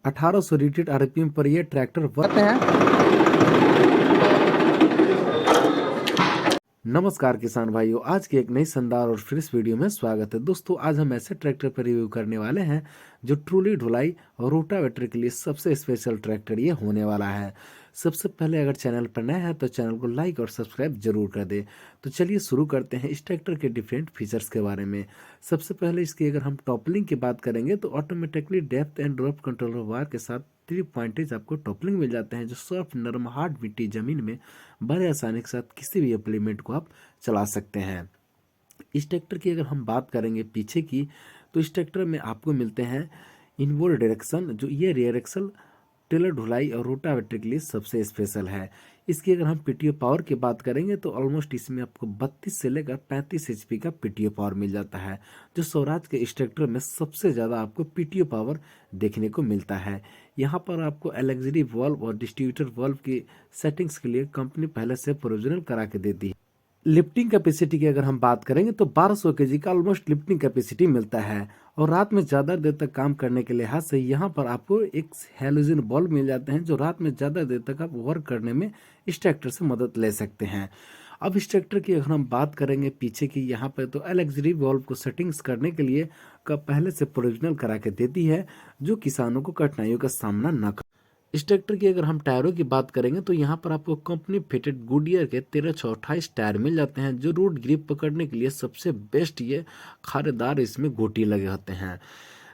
1800 rated RPM पर यह tractor करते हैं। नमस्कार किसान भाइयों, आज की एक नई शानदार और फ्रेश वीडियो में स्वागत है। दोस्तों, आज हम ऐसे ट्रैक्टर पर रिव्यू करने वाले हैं जो ट्रूली ढुलाई और रोटावेटर के लिए सबसे स्पेशल ट्रैक्टर ये होने वाला है। सबसे पहले अगर चैनल पर नया है तो चैनल को लाइक और सब्सक्राइब जरूर कर दे। तो चलिए शुरू करते हैं इस ट्रैक्टर के डिफरेंट फीचर्स के बारे में। सबसे पहले इसकी अगर हम टॉपलिंग की बात करेंगे तो automatically depth and drop controller वार के साथ 3 पॉइंटेज आपको टॉपलिंग मिल जाते हैं, जो सॉफ्ट नरम हार्ड मिट्टी जमीन में बड़े आसानी के साथ किसी भी इम्प्लीमेंट को आप चला सकते हैं। इस ट्रैक्टर की अगर हम बात करेंगे पीछे की, तो इस ट्रैक्टर में आपको मिलते हैं इनवोर्ड डायरेक्शन, जो ये रियर एक्सल टेलर ढुलाई और रोटावेटर के लिए सबसे स्पेशल है। इसकी अगर हम पीटीओ पावर की बात करेंगे तो ऑलमोस्ट इसमें आपको 32 से लेकर 35 एचपी का पीटीओ पावर मिल जाता है, जो स्वराज के इस ट्रैक्टर में सबसे ज़्यादा आपको पीटीओ पावर देखने को मिलता है। यहाँ पर आपको एलेक्जरी वॉल्व और डिस्ट्रीब्यूटर वॉल्व की सेटिंग्स के लिए कंपनी पहले से प्रोविजनल करा के देती है। लिफ्टिंग कैपेसिटी की अगर हम बात करेंगे तो 1200 केजी का ऑलमोस्ट लिफ्टिंग कैपेसिटी मिलता है, और रात में ज़्यादा देर तक काम करने के लिहाज से यहाँ पर आपको एक हैलोजन बल्ब मिल जाते हैं, जो रात में ज़्यादा देर तक आप वर्क करने में इस ट्रैक्टर से मदद ले सकते हैं। अब इस ट्रैक्टर की अगर हम बात करेंगे पीछे की, यहाँ पर तो एलेक्जरी वॉल्व को सेटिंग्स करने के लिए का पहले से प्रोविजनल करा के देती है, जो किसानों को कठिनाइयों का सामना न कर। इस ट्रैक्टर की अगर हम टायरों की बात करेंगे तो यहाँ पर आपको कंपनी फिटेड गुडियर के 1328 टायर मिल जाते हैं, जो रोड ग्रिप पकड़ने के लिए सबसे बेस्ट ये खारेदार इसमें गोटी लगे होते हैं।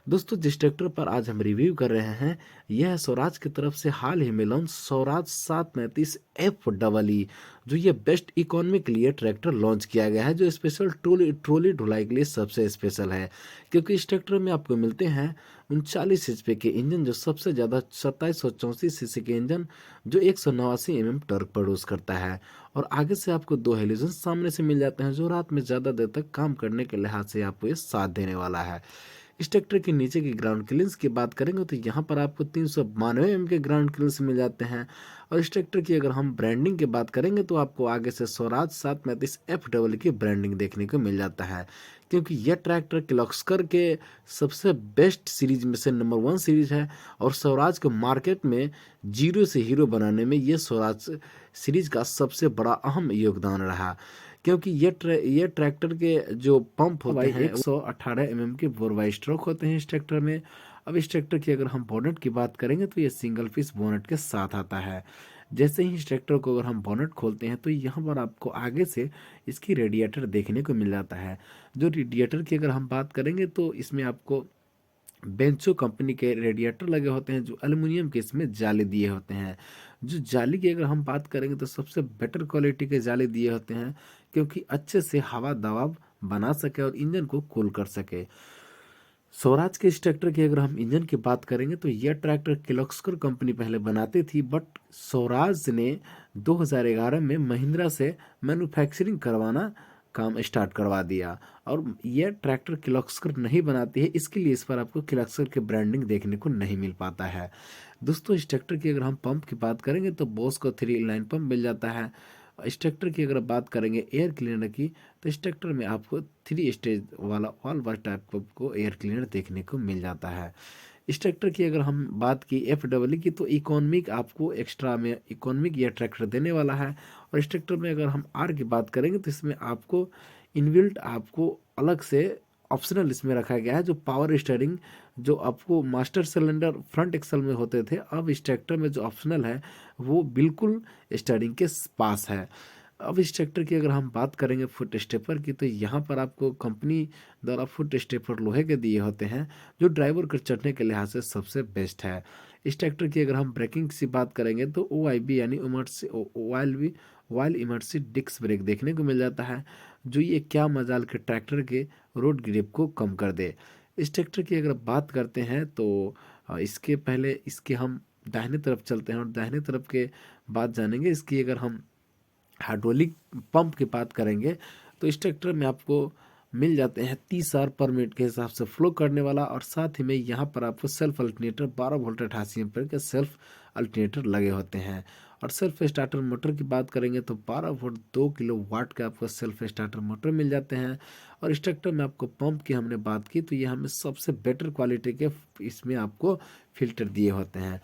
दोस्तों, जिस ट्रैक्टर पर आज हम रिव्यू कर रहे हैं यह है स्वराज की तरफ से हाल ही में लॉन्च स्वराज 735 FEE, जो ये बेस्ट इकोनॉमी के लिए ट्रैक्टर लॉन्च किया गया है, जो स्पेशल ट्रोली ढुलाई के लिए सबसे स्पेशल है, क्योंकि इस ट्रैक्टर में आपको मिलते हैं 39 HP के इंजन, जो सबसे ज़्यादा 2734 सीसी के इंजन, जो 189 mm टॉर्क प्रोड्यूस करता है, और आगे से आपको 2 हेलोजन सामने से मिल जाते हैं, जो रात में ज़्यादा देर तक काम करने के लिहाज से आपको ये साथ देने वाला है। इस ट्रैक्टर के नीचे की ग्राउंड क्लियरेंस की बात करेंगे तो यहाँ पर आपको 392 mm के ग्राउंड क्लियरेंस मिल जाते हैं। और इस ट्रैक्टर की अगर हम ब्रांडिंग की बात करेंगे तो आपको आगे से स्वराज 735 FEE की ब्रांडिंग देखने को मिल जाता है, क्योंकि यह ट्रैक्टर किर्लोस्कर के सबसे बेस्ट सीरीज में से नंबर 1 सीरीज है, और स्वराज को मार्केट में जीरो से हीरो बनाने में यह स्वराज सीरीज का सबसे बड़ा अहम योगदान रहा, क्योंकि ये ट्रैक्टर के जो पंप होते हैं 118 mm के बोरवा स्ट्रोक होते हैं इस ट्रैक्टर में। अब इस ट्रैक्टर की अगर हम बोनट की बात करेंगे तो ये सिंगल पीस बोनट के साथ आता है। जैसे ही इस ट्रैक्टर को अगर हम बोनट खोलते हैं तो यहाँ पर आपको आगे से इसकी रेडिएटर देखने को मिल जाता है। जो रेडिएटर की अगर हम बात करेंगे तो इसमें आपको बेंचो कंपनी के रेडिएटर लगे होते हैं, जो एल्युमिनियम के इसमें जाले दिए होते हैं। जो जाली की अगर हम बात करेंगे तो सबसे बेटर क्वालिटी के जाले दिए होते हैं, क्योंकि अच्छे से हवा दबाव बना सके और इंजन को कूल कर सके। स्वराज के इस ट्रैक्टर की अगर हम इंजन की बात करेंगे तो यह ट्रैक्टर किर्लोस्कर कंपनी पहले बनाती थी, बट स्वराज ने 2011 में महिंद्रा से मैन्युफैक्चरिंग करवाना काम स्टार्ट करवा दिया, और यह ट्रैक्टर किर्लोस्कर नहीं बनाती है, इसके लिए इस पर आपको किर्लोस्कर की ब्रांडिंग देखने को नहीं मिल पाता है। दोस्तों, इस ट्रैक्टर की अगर हम पंप की बात करेंगे तो बोस को 3 लाइन पंप मिल जाता है। इस ट्रैक्टर की अगर बात करेंगे एयर क्लीनर की, तो इस ट्रैक्टर में आपको 3 स्टेज वाला ऑल वार टाइप को एयर क्लीनर देखने को मिल जाता है। इस ट्रैक्टर की अगर हम बात की FEE की, तो इकोनॉमिक आपको एक्स्ट्रा में इकोनॉमिक यह ट्रैक्टर देने वाला है। और इस ट्रैक्टर में अगर हम आर की बात करेंगे तो इसमें आपको इनबिल्ट आपको अलग से ऑप्शनल इसमें रखा गया है, जो पावर स्टीयरिंग, जो आपको मास्टर सिलेंडर फ्रंट एक्सल में होते थे, अब इस ट्रैक्टर में जो ऑप्शनल है वो बिल्कुल स्टीयरिंग के पास है। अब इस ट्रैक्टर की अगर हम बात करेंगे फुट स्टेपर की, तो यहाँ पर आपको कंपनी द्वारा फुट स्टेपर लोहे के दिए होते हैं, जो ड्राइवर को चढ़ने के लिहाज से सबसे बेस्ट है। इस ट्रैक्टर की अगर हम ब्रेकिंग की बात करेंगे तो OIB यानी ऑयल इमर्सिव डिस्क ब्रेक देखने को मिल जाता है, जो ये क्या मजाल के ट्रैक्टर के रोड ग्रिप को कम कर दे। इस ट्रैक्टर की अगर बात करते हैं तो इसके पहले इसके हम दाहिने तरफ चलते हैं, और दाहिने तरफ के बात जानेंगे। इसकी अगर हम हाइड्रोलिक पंप की बात करेंगे तो इस ट्रैक्टर में आपको मिल जाते हैं 30 आर पर मिनट के हिसाब से फ्लो करने वाला, और साथ ही में यहाँ पर आपको सेल्फ अल्टरनेटर 12 वोल्ट 88 एम्पीयर के सेल्फ अल्टरनेटर लगे होते हैं। और सेल्फ स्टार्टर मोटर की बात करेंगे तो 12 वोल्ट 2 किलो वाट के आपको सेल्फ स्टार्टर मोटर मिल जाते हैं। और इस ट्रैक्टर में आपको पंप की हमने बात की तो ये हमें सबसे बेटर क्वालिटी के इसमें आपको फिल्टर दिए होते हैं।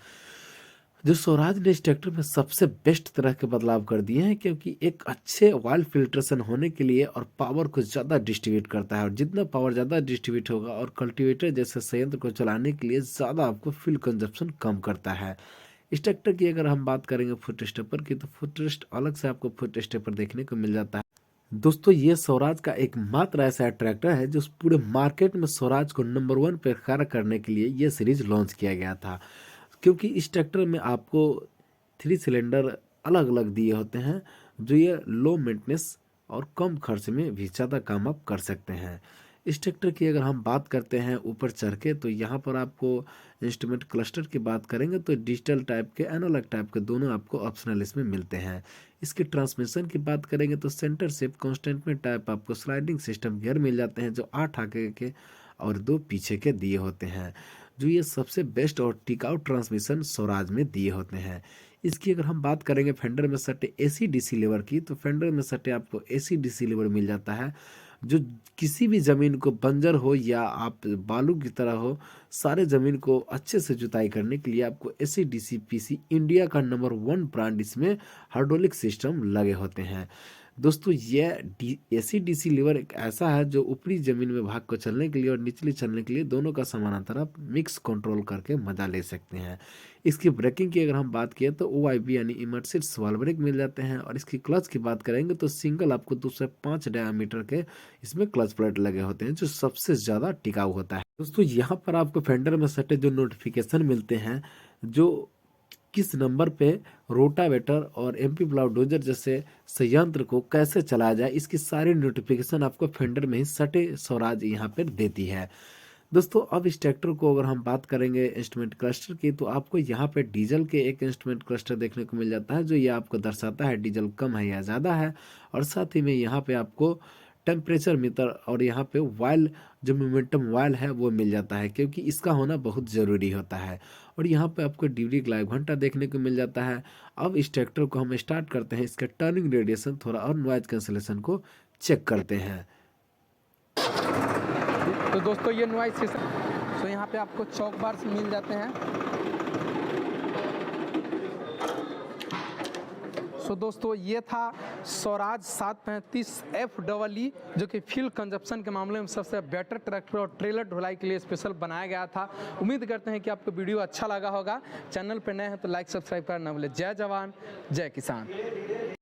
जो स्वराज ने इस ट्रैक्टर में सबसे बेस्ट तरह के बदलाव कर दिए हैं, क्योंकि एक अच्छे ऑयल फिल्ट्रेशन होने के लिए और पावर को ज़्यादा डिस्ट्रीब्यूट करता है, और जितना पावर ज़्यादा डिस्ट्रीब्यूट होगा और कल्टीवेटर जैसे संयंत्र को चलाने के लिए ज़्यादा आपको फ्यूल कंजप्शन कम करता है। इस ट्रैक्टर की अगर हम बात करेंगे फुट स्टेपर की, तो फुट रेस्ट अलग से आपको फुट स्टेपर देखने को मिल जाता है। दोस्तों ये स्वराज का एकमात्र ऐसा ट्रैक्टर है जो पूरे मार्केट में स्वराज को नंबर 1 पे खड़ा करने के लिए ये सीरीज लॉन्च किया गया था, क्योंकि इस ट्रैक्टर में आपको 3 सिलेंडर अलग अलग दिए होते हैं, जो ये लो मेंटेनेंस और कम खर्च में भी ज़्यादा काम आप कर सकते हैं। इस ट्रैक्टर की अगर हम बात करते हैं ऊपर चढ़ के, तो यहाँ पर आपको इंस्ट्रूमेंट क्लस्टर की बात करेंगे तो डिजिटल टाइप के एनालॉग टाइप के दोनों आपको ऑप्शनल इसमें मिलते हैं। इसके ट्रांसमिशन की बात करेंगे तो सेंटर शिफ्ट कांस्टेंट में टाइप आपको स्लाइडिंग सिस्टम गियर मिल जाते हैं, जो 8 आगे के और 2 पीछे के दिए होते हैं, जो ये सबसे बेस्ट और टिकाऊ ट्रांसमिशन स्वराज में दिए होते हैं। इसकी अगर हम बात करेंगे फेंडर में सटे एसी डीसी लीवर की, तो फेंडर में सटे आपको एसी डीसी लीवर मिल जाता है, जो किसी भी ज़मीन को बंजर हो या आप बालू की तरह हो, सारे ज़मीन को अच्छे से जुताई करने के लिए आपको एसी डीसी पीसी इंडिया का नंबर 1 ब्रांड इसमें हाइड्रोलिक सिस्टम लगे होते हैं। दोस्तों ये एसी डीसी लीवर एक ऐसा है जो ऊपरी ज़मीन में भाग को चलने के लिए और निचली चलने के लिए दोनों का समानांतर आप मिक्स कंट्रोल करके मजा ले सकते हैं। इसकी ब्रेकिंग की अगर हम बात किए तो OIB यानी इमर्सिव वाल्व ब्रेक मिल जाते हैं, और इसकी क्लच की बात करेंगे तो सिंगल आपको 205 डायमीटर के इसमें क्लच प्लेट लगे होते हैं, जो सबसे ज़्यादा टिकाऊ होता है। दोस्तों यहाँ पर आपको फेंडर में सटे जो नोटिफिकेशन मिलते हैं, जो किस नंबर पे रोटावेटर और एमपी प्लाव डोजर जैसे संयंत्र को कैसे चलाया जाए, इसकी सारी नोटिफिकेशन आपको फेंडर में ही सटे स्वराज यहाँ पर देती है। दोस्तों अब इस ट्रैक्टर को अगर हम बात करेंगे इंस्ट्रूमेंट क्लस्टर की, तो आपको यहाँ पे डीजल के एक इंस्ट्रूमेंट क्लस्टर देखने को मिल जाता है, जो ये आपको दर्शाता है डीजल कम है या ज़्यादा है, और साथ ही में यहाँ पे आपको टेम्परेचर मीटर और यहाँ पे वाइल जो मोमेंटम वाइल है वो मिल जाता है, क्योंकि इसका होना बहुत ज़रूरी होता है। और यहाँ पे आपको ड्यूटी लाइव घंटा देखने को मिल जाता है। अब इस ट्रैक्टर को हम स्टार्ट करते हैं, इसका टर्निंग रेडिएशन थोड़ा और नॉइज कैंसलेशन को चेक करते हैं। तो दोस्तों ये नॉइज सिस्टम तो यहाँ पे आपको चौक बार से मिल जाते हैं। सो दोस्तों ये था स्वराज 735 FEE, जो कि फ्यूल कंजप्शन के मामले में सबसे बेटर ट्रैक्टर और ट्रेलर ढुलाई के लिए स्पेशल बनाया गया था। उम्मीद करते हैं कि आपको वीडियो अच्छा लगा होगा। चैनल पर नए हैं तो लाइक सब्सक्राइब करना ना भूलें। जय जवान जय किसान।